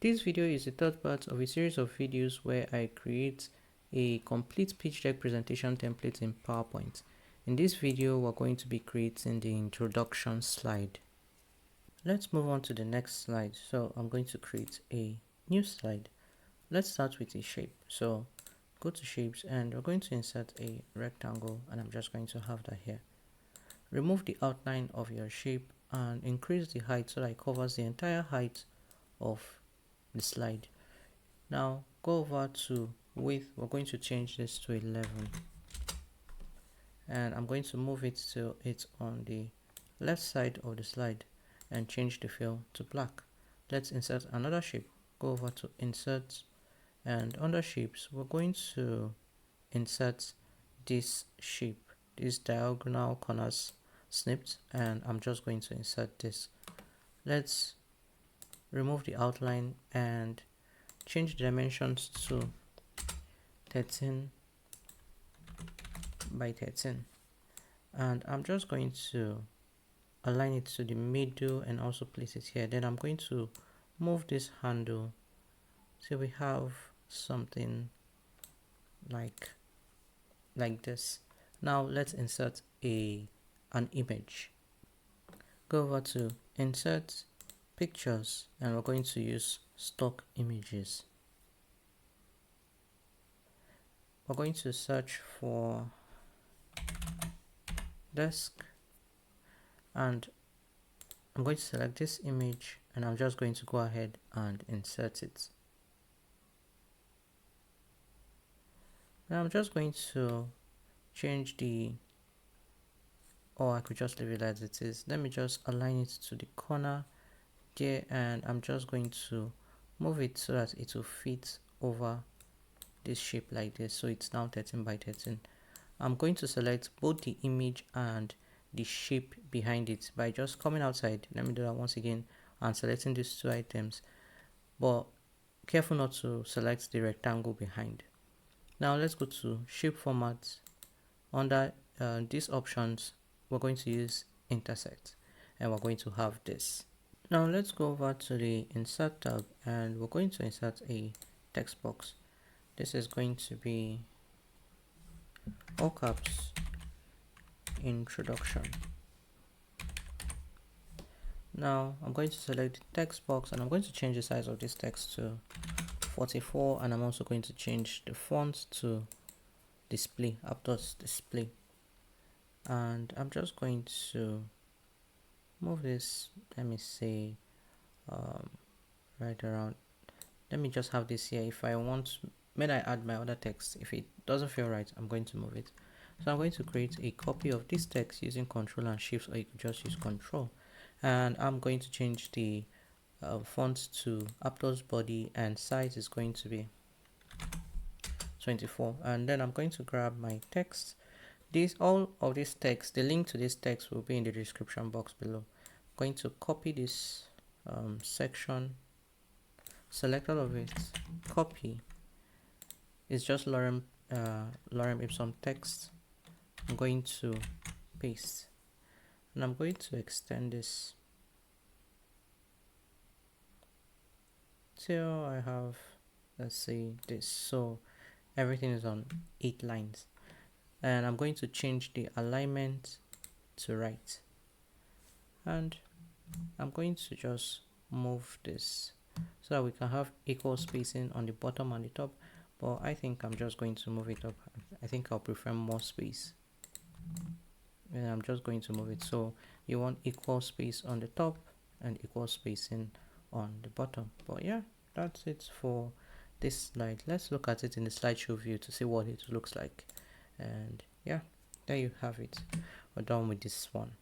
This video is the third part of a series of videos where I create a complete pitch deck presentation template in PowerPoint. In this video, we're going to be creating the introduction slide. Let's move on to the next slide. So I'm going to create a new slide. Let's start with a shape. So go to shapes and we're going to insert a rectangle, and I'm just going to have that here. Remove the outline of your shape and increase the height so that it covers the entire height of the slide. Now go over to width. We're going to change this to 11, and I'm going to move it till it's on the left side of the slide and change the fill to black. Let's insert another shape. Go over to insert, and under shapes we're going to insert this shape, this diagonal corners snipped, and I'm just going to insert this. Let's remove the outline and change the dimensions to 13 by 13, and I'm just going to align it to the middle and also place it here. Then I'm going to move this handle so we have something like this. Now let's insert an image. Go over to insert pictures, and we're going to use stock images. We're going to search for desk, and I'm going to select this image, and I'm just going to go ahead and insert it. Now I'm just going to change or I could just leave it as it is. Let me just align it to the corner there, and I'm just going to move it so that it will fit over this shape like this. So it's now 13 by 13. I'm going to select both the image and the shape behind it by just coming outside. Let me do that once again and selecting these two items, but careful not to select the rectangle behind. Now let's go to shape format. Under these options, we're going to use intersect, and we're going to have this. Now let's go over to the insert tab, and we're going to insert a text box. This is going to be all caps introduction. Now I'm going to select the text box, and I'm going to change the size of this text to 44, and I'm also going to change the font to display, Aptos display, and I'm just going to move this, let me say right around. Let me just have this here. If I want, when I add my other text, if it doesn't feel right, I'm going to move it. So I'm going to create a copy of this text using Control and Shift, or you could just use Control, and I'm going to change the font to Aptos body, and size is going to be 24. And then I'm going to grab my text. All of this text, the link to this text will be in the description box below. I'm going to copy this section, select all of it, copy. It's just Lorem ipsum text. I'm going to paste, and I'm going to extend this till I have, let's say, this. So everything is on 8 lines, and I'm going to change the alignment to right, and I'm going to just move this so that we can have equal spacing on the bottom and the top, but I think I'm just going to move it up. I think I'll prefer more space, and I'm just going to move it. So you want equal space on the top and equal spacing on the bottom. But yeah, that's it for this slide. Let's look at it in the slideshow view to see what it looks like. And yeah, there you have it. We're done with this one.